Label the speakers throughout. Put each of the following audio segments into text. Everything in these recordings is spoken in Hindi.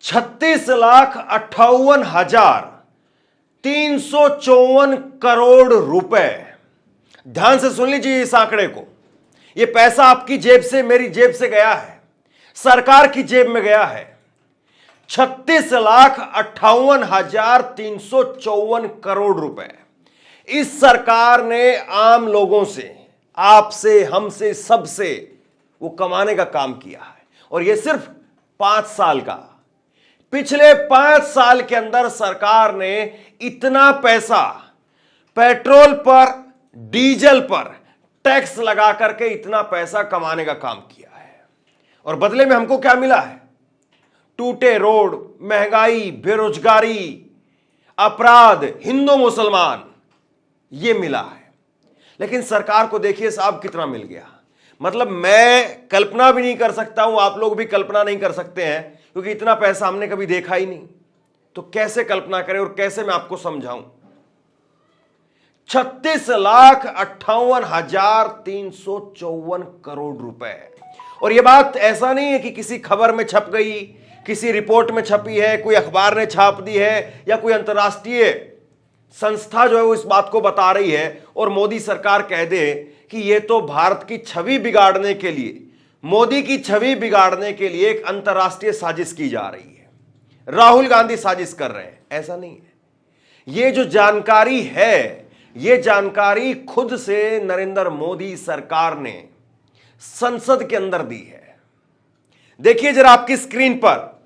Speaker 1: 36,58,354 रुपए। ध्यान से सुन लीजिए इस आंकड़े को। यह पैसा आपकी जेब से, मेरी जेब से गया है, सरकार की जेब में गया है। 36,58,354 करोड़ रुपए इस सरकार ने आम लोगों से, आपसे, हमसे, सबसे वो कमाने का काम किया है। और यह सिर्फ 5 साल का। पिछले 5 साल के अंदर सरकार ने इतना पैसा पेट्रोल पर, डीजल पर टैक्स लगा करके इतना पैसा कमाने का काम किया है। और बदले में हमको क्या मिला है? टूटे रोड, महंगाई, बेरोजगारी, अपराध, हिंदू मुसलमान, यह मिला है। लेकिन सरकार को देखिए साहब कितना मिल गया। मतलब मैं कल्पना भी नहीं कर सकता हूं, आप लोग भी कल्पना नहीं कर सकते हैं, क्योंकि इतना पैसा हमने कभी देखा ही नहीं। तो कैसे कल्पना करें और कैसे मैं आपको समझाऊं? 36,58,354 करोड़ रुपए। और यह बात ऐसा नहीं है कि किसी खबर में छप गई, किसी रिपोर्ट में छपी है, कोई अखबार ने छाप दी है, या कोई अंतर्राष्ट्रीय संस्था जो है वो इस बात को बता रही है और मोदी सरकार कह दे कि यह तो भारत की छवि बिगाड़ने के लिए, मोदी की छवि बिगाड़ने के लिए एक अंतर्राष्ट्रीय साजिश की जा रही है, राहुल गांधी साजिश कर रहे हैं। ऐसा नहीं है। यह जो जानकारी है, यह जानकारी खुद से नरेंद्र मोदी सरकार ने संसद के अंदर दी है। देखिए जरा आपकी स्क्रीन पर,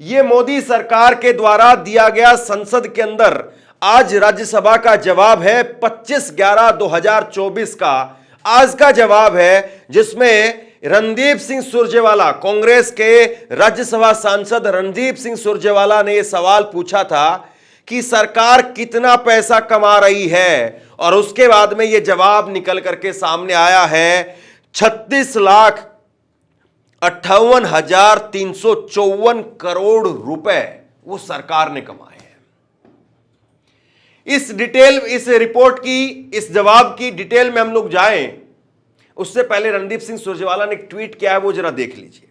Speaker 1: यह मोदी सरकार के द्वारा दिया गया संसद के अंदर आज राज्यसभा का जवाब है 25/11/2024 का। आज का जवाब है जिसमें रणदीप सिंह सुरजेवाला, कांग्रेस के राज्यसभा सांसद रणदीप सिंह सुरजेवाला ने यह सवाल पूछा था कि सरकार कितना पैसा कमा रही है, और उसके बाद में यह जवाब निकल करके सामने आया है 36,58,354 करोड़ रुपए वो सरकार ने कमाए हैं। इस रिपोर्ट की, इस जवाब की डिटेल में हम लोग जाएं, उससे पहले रणदीप सिंह सुरजेवाला ने एक ट्वीट किया है, वो जरा देख लीजिए।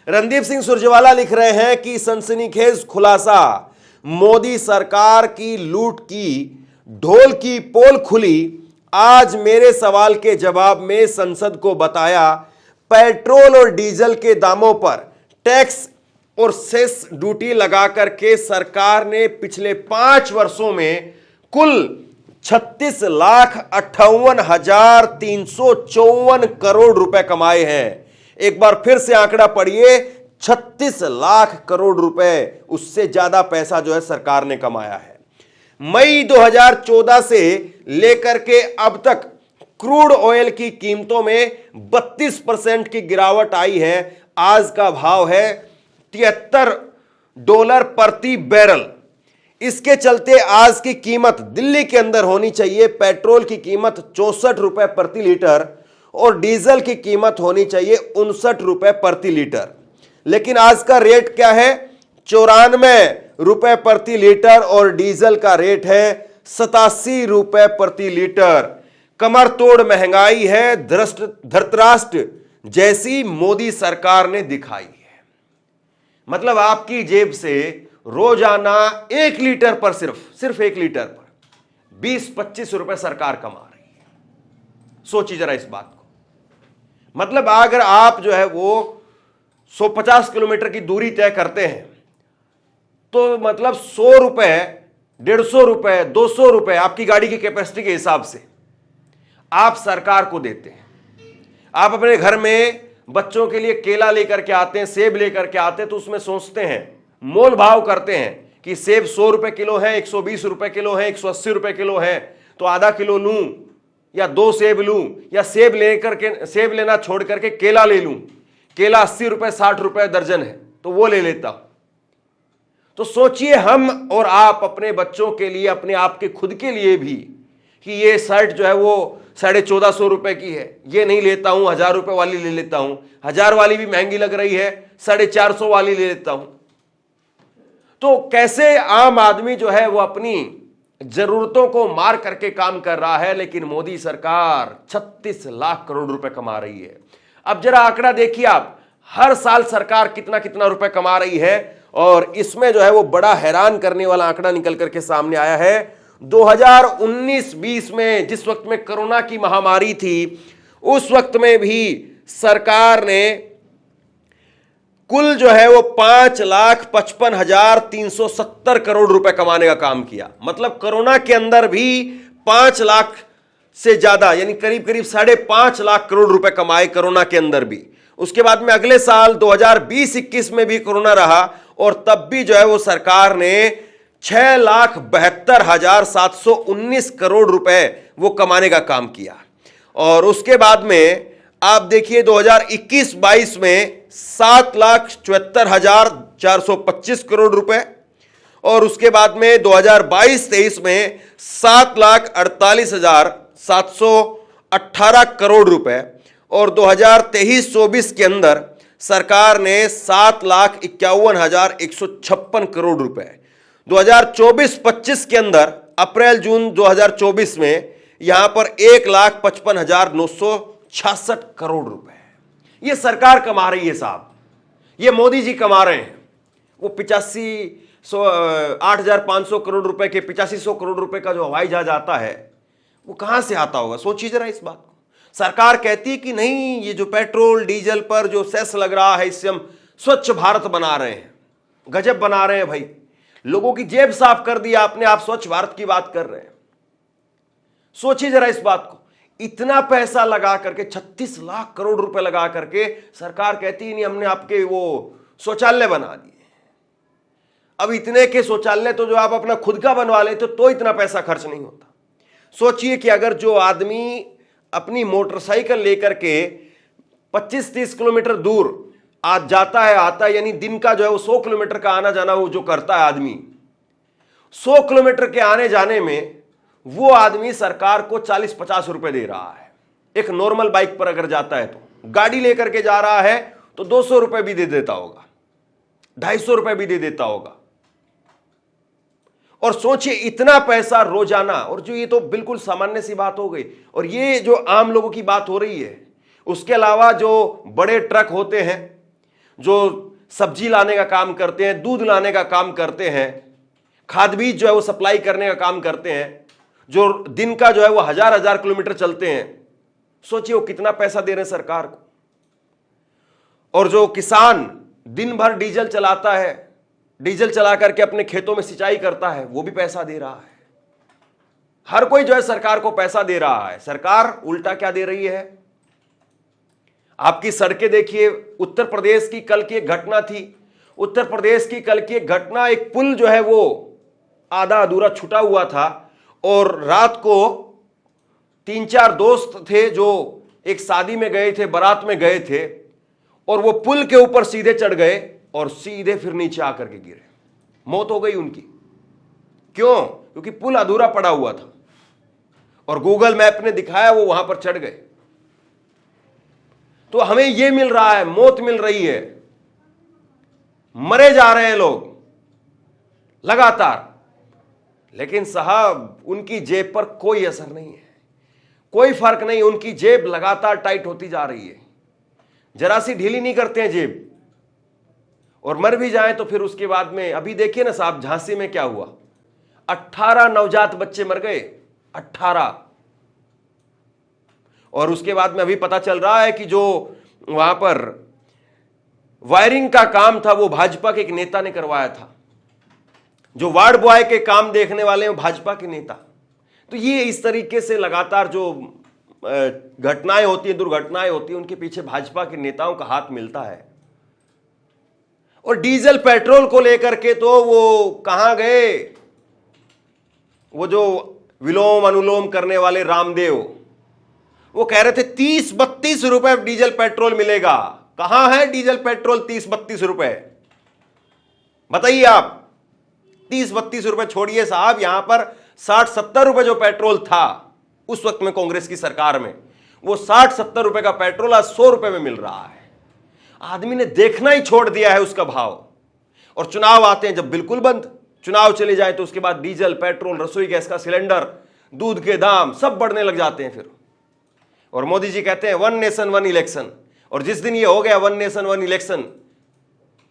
Speaker 1: रणदीप सिंह सुरजेवाला लिख रहे हैं कि सनसनीखेज खुलासा, मोदी सरकार की लूट की ढोल की पोल खुली। आज मेरे सवाल के जवाब में संसद को बताया, पेट्रोल और डीजल के दामों पर टैक्स और सेस ड्यूटी लगाकर के सरकार ने पिछले 5 वर्षों में कुल 36,58,354 करोड़ रुपए कमाए हैं। एक बार फिर से आंकड़ा पढ़िए, 36 लाख करोड़ रुपए, उससे ज्यादा पैसा जो है सरकार ने कमाया है। मई 2014 से लेकर के अब तक क्रूड ऑयल की कीमतों में 32% की गिरावट आई है। आज का भाव है $73 प्रति बैरल। इसके चलते आज की कीमत दिल्ली के अंदर होनी चाहिए, पेट्रोल की कीमत 64 रुपए प्रति लीटर और डीजल की कीमत होनी चाहिए 59 रुपए प्रति लीटर। लेकिन आज का रेट क्या है? 94 रुपए प्रति लीटर और डीजल का रेट है 87 रुपए प्रति लीटर। कमर तोड़ महंगाई है, धृतराष्ट्र जैसी मोदी सरकार ने दिखाई है। मतलब आपकी जेब से रोजाना 1 लीटर पर, सिर्फ 1 लीटर पर 20-25 रुपए सरकार कमा रही है। सोचिए जरा इस बात को। मतलब अगर आप जो है वो 150 किलोमीटर की दूरी तय करते हैं तो मतलब 100 रुपए, 150 रुपए, 200 रुपए आपकी गाड़ी की कैपेसिटी के हिसाब से आप सरकार को देते हैं। आप अपने घर में बच्चों के लिए केला लेकर के आते हैं, सेब लेकर के आते हैं, तो उसमें सोचते हैं, मोल भाव करते हैं कि सेब 100 रुपए किलो है, 120 रुपए किलो है, 180 रुपए किलो है, तो आधा किलो लूं या 2 सेब लूं, या सेब लेना छोड़ करके केला ले लूं। केला 80 रुपए 60 रुपए दर्जन है तो वो ले लेता हूं। तो सोचिए हम और आप अपने बच्चों के लिए, अपने आप के खुद के लिए भी, कि ये शर्ट जो है वो 1450 रुपए की है, ये नहीं लेता हूं, 1000 रुपए वाली ले लेता हूं। 1000 वाली भी महंगी लग रही है, 450 वाली ले लेता हूं। तो कैसे आम आदमी जो है वो अपनी जरूरतों को मार करके काम कर रहा है, लेकिन मोदी सरकार 36 लाख करोड़ रुपए कमा रही है। अब जरा आंकड़ा देखिए आप, हर साल सरकार कितना कितना रुपए कमा रही है, और इसमें जो है वो बड़ा हैरान करने वाला आंकड़ा निकल करके सामने आया है। 2019-20 में जिस वक्त में कोरोना की महामारी थी, उस वक्त में भी सरकार ने कुल जो है वो 5,55,370 करोड़ रुपए कमाने का काम किया। मतलब कोरोना के अंदर भी 5 लाख से ज्यादा यानी करीब करीब 5.5 लाख करोड़ रुपए कमाए कोरोना के अंदर भी। उसके बाद में अगले साल 2020-21 में भी कोरोना रहा और तब भी जो है वो सरकार ने 6,72,719 करोड़ रुपए वो कमाने का काम किया। और उसके बाद में आप देखिए 2021-22 में 7,74,425 करोड़ रुपए और उसके बाद में 2022-23 में 7,48,718 करोड़ रुपए और 2023-24 के अंदर सरकार ने 7,51,156 करोड़ रुपए। 2024-25 के अंदर अप्रैल जून 2024 में यहां पर 1,55,966 करोड़ रुपए ये सरकार कमा रही है साहब। ये मोदी जी कमा रहे हैं। वो 8,500 करोड़ रुपए के 8,500 करोड़ रुपए का जो हवाई जहाज आता है वो कहां से आता होगा? सोचिए जरा इस बात को। सरकार कहती है कि नहीं, ये जो पेट्रोल डीजल पर जो सेस लग रहा है इससे हम स्वच्छ भारत बना रहे हैं। गजब बना रहे हैं भाई, लोगों की जेब साफ कर दिया आपने, आप स्वच्छ भारत की बात कर रहे हैं। सोचिए जरा इस बात को। इतना पैसा लगा करके 36 लाख करोड़ रुपए लगा करके सरकार कहती नहीं हमने आपके वो शौचालय बना दिए। अब इतने के शौचालय तो जो आप अपना खुद का बनवा लेते तो इतना पैसा खर्च नहीं होता। सोचिए कि अगर जो आदमी अपनी मोटरसाइकिल लेकर के 25-30 किलोमीटर दूर आज जाता है आता है, यानी दिन का जो है वो 100 किलोमीटर का आना जाना वो जो करता है आदमी, 100 किलोमीटर के आने जाने में वो आदमी सरकार को 40-50 रुपए दे रहा है। एक नॉर्मल बाइक पर अगर जाता है तो, गाड़ी लेकर के जा रहा है तो 200 रुपए भी दे देता होगा, 250 रुपए भी दे देता होगा। और सोचिए इतना पैसा रोजाना, और जो ये तो बिल्कुल सामान्य सी बात हो गई। और ये जो आम लोगों की बात हो रही है, उसके अलावा जो बड़े ट्रक होते हैं जो सब्जी लाने का काम करते हैं, दूध लाने का काम करते हैं, खाद बीज जो है वो सप्लाई करने का काम करते हैं, जो दिन का जो है वो 1,000 किलोमीटर चलते हैं, सोचिए वो कितना पैसा दे रहे हैं सरकार को। और जो किसान दिन भर डीजल चलाता है, डीजल चला करके अपने खेतों में सिंचाई करता है, वो भी पैसा दे रहा है। हर कोई जो है सरकार को पैसा दे रहा है। सरकार उल्टा क्या दे रही है? आपकी सड़कें देखिए। उत्तर प्रदेश की कल की एक घटना थी। उत्तर प्रदेश की कल की एक घटना, एक पुल जो है वो आधा अधूरा छूटा हुआ था और रात को 3-4 दोस्त थे जो एक शादी में गए थे, बारात में गए थे, और वो पुल के ऊपर सीधे चढ़ गए और सीधे फिर नीचे आकर के गिरे। मौत हो गई उनकी। क्यों? क्योंकि पुल अधूरा पड़ा हुआ था और गूगल मैप ने दिखाया वो वहां पर चढ़ गए। तो हमें ये मिल रहा है, मौत मिल रही है, मरे जा रहे हैं लोग लगातार, लेकिन साहब उनकी जेब पर कोई असर नहीं है, कोई फर्क नहीं। उनकी जेब लगातार टाइट होती जा रही है, जरा सी ढीली नहीं करते हैं जेब। और मर भी जाए तो फिर उसके बाद में, अभी देखिए ना साहब झांसी में क्या हुआ, 18 नवजात बच्चे मर गए, 18। और उसके बाद में अभी पता चल रहा है कि जो वहां पर वायरिंग का काम था वो भाजपा के एक नेता ने करवाया था। जो वार्ड बॉय के काम देखने वाले हैं भाजपा के नेता। तो ये इस तरीके से लगातार जो घटनाएं होती हैं, दुर्घटनाएं होती हैं, उनके पीछे भाजपा के नेताओं का हाथ मिलता है। और डीजल पेट्रोल को लेकर के तो वो कहां गए, वो जो विलोम अनुलोम करने वाले रामदेव, वो कह रहे थे 30-32 रुपए डीजल पेट्रोल मिलेगा। कहां है डीजल पेट्रोल 30-32 रुपए? बताइए आप। 30-32 रुपए छोड़िए साहब, यहां पर 60-70 रुपए जो पेट्रोल था उस वक्त में कांग्रेस की सरकार में, वो 60-70 रुपए का पेट्रोल आज 100 रुपए में मिल रहा है। आदमी ने देखना ही छोड़ दिया है उसका भाव। और चुनाव आते हैं जब बिल्कुल बंद। चुनाव चले जाए तो उसके बाद डीजल पेट्रोल, रसोई गैस का सिलेंडर, दूध के दाम सब बढ़ने लग जाते हैं फिर। और मोदी जी कहते हैं 1 नेशन 1 इलेक्शन। और जिस दिन ये हो गया 1 नेशन 1 इलेक्शन,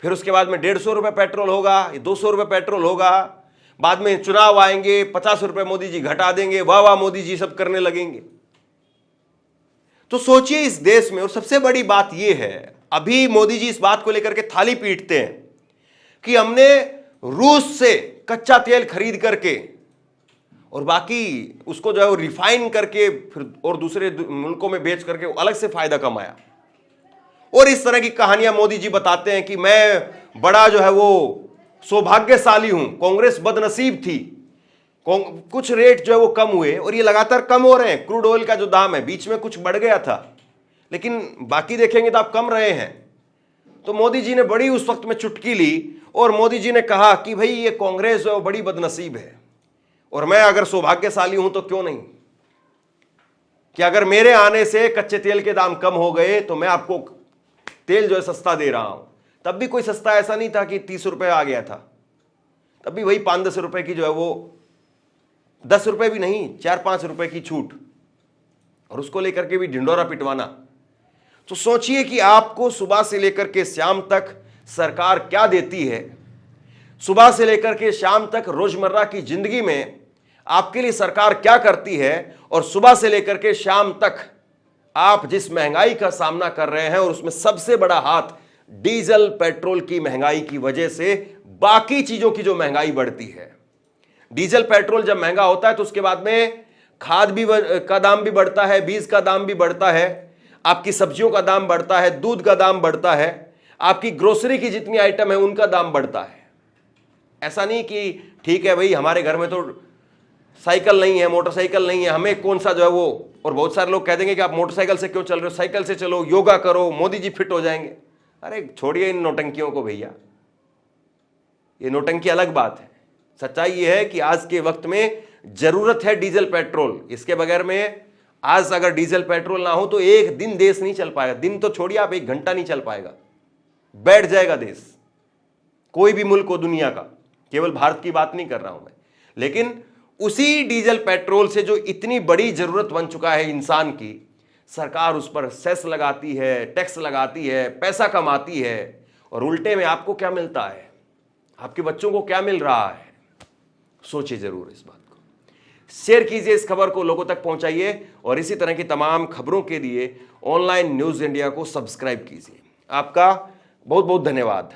Speaker 1: फिर उसके बाद में 150 रुपए पेट्रोल होगा, 200 रुपए पेट्रोल होगा, बाद में चुनाव आएंगे, 50 रुपए मोदी जी घटा देंगे, वाह वाह मोदी जी सब करने लगेंगे। तो सोचिए इस देश में, और सबसे बड़ी बात यह है, अभी मोदी जी इस बात को लेकर के थाली पीटते हैं कि हमने रूस से कच्चा तेल खरीद करके और बाकी उसको जो है वो रिफाइन करके फिर और दूसरे मुल्कों में बेच करके अलग से फायदा कमाया। और इस तरह की कहानियां मोदी जी बताते हैं कि मैं बड़ा जो है वो सौभाग्यशाली हूं, कांग्रेस बदनसीब थी, कुछ रेट जो है वो कम हुए, और ये लगातार कम हो रहे हैं। क्रूड ऑयल का जो दाम है बीच में कुछ बढ़ गया था, लेकिन बाकी देखेंगे तो आप कम रहे हैं। तो मोदी जी ने बड़ी उस वक्त में चुटकी ली और मोदी जी ने कहा कि भाई ये कांग्रेस जो है वो बड़ी बदनसीब है, और मैं अगर सौभाग्यशाली हूं तो क्यों नहीं, कि अगर मेरे आने से कच्चे तेल के दाम कम हो गए तो मैं आपको तेल जो है सस्ता दे रहा हूं। तब भी कोई सस्ता ऐसा नहीं था कि 30 रुपए आ गया था, तब भी वही 5-10 रुपए की जो है वो, 10 रुपए भी नहीं, 4-5 रुपए की छूट, और उसको लेकर के भी ढिंडोरा पिटवाना। तो सोचिए कि आपको सुबह से लेकर के शाम तक सरकार क्या देती है, सुबह से लेकर के शाम तक रोजमर्रा की जिंदगी में आपके लिए सरकार क्या करती है, और सुबह से लेकर के शाम तक आप जिस महंगाई का सामना कर रहे हैं, और उसमें सबसे बड़ा हाथ डीजल पेट्रोल की महंगाई की वजह से बाकी चीजों की जो महंगाई बढ़ती है। डीजल पेट्रोल जब महंगा होता है तो उसके बाद में खाद भी का दाम भी बढ़ता है, बीज का दाम भी बढ़ता है, आपकी सब्जियों का दाम बढ़ता है, दूध का दाम बढ़ता है, आपकी ग्रोसरी की जितनी आइटम है उनका दाम बढ़ता है। ऐसा नहीं कि ठीक है भाई हमारे घर में तो साइकिल नहीं है, मोटरसाइकिल नहीं है, हमें कौन सा जो है वो, और बहुत सारे लोग कह देंगे कि आप मोटरसाइकिल से क्यों चल रहे हो, साइकिल से चलो, योगा करो, मोदी जी फिट हो जाएंगे। अरे छोड़िए इन नौटंकियों को भैया, ये नौटंकी अलग बात है। सच्चाई ये है कि आज के वक्त में जरूरत है डीजल पेट्रोल, इसके बगैर में आज अगर डीजल पेट्रोल ना हो तो एक दिन देश नहीं चल पाएगा। दिन तो छोड़िए, आप 1 घंटा नहीं चल पाएगा, बैठ जाएगा देश, कोई भी मुल्क हो दुनिया का, केवल भारत की बात नहीं कर रहा हूं मैं। लेकिन उसी डीजल पेट्रोल से जो इतनी बड़ी जरूरत बन चुका है इंसान की, सरकार उस पर सेस लगाती है, टैक्स लगाती है, पैसा कमाती है, और उल्टे में आपको क्या मिलता है, आपके बच्चों को क्या मिल रहा है। सोचिए जरूर इस बात को, शेयर कीजिए इस खबर को, लोगों तक पहुंचाइए, और इसी तरह की तमाम खबरों के लिए ऑनलाइन न्यूज इंडिया को सब्सक्राइब कीजिए। आपका बहुत बहुत धन्यवाद।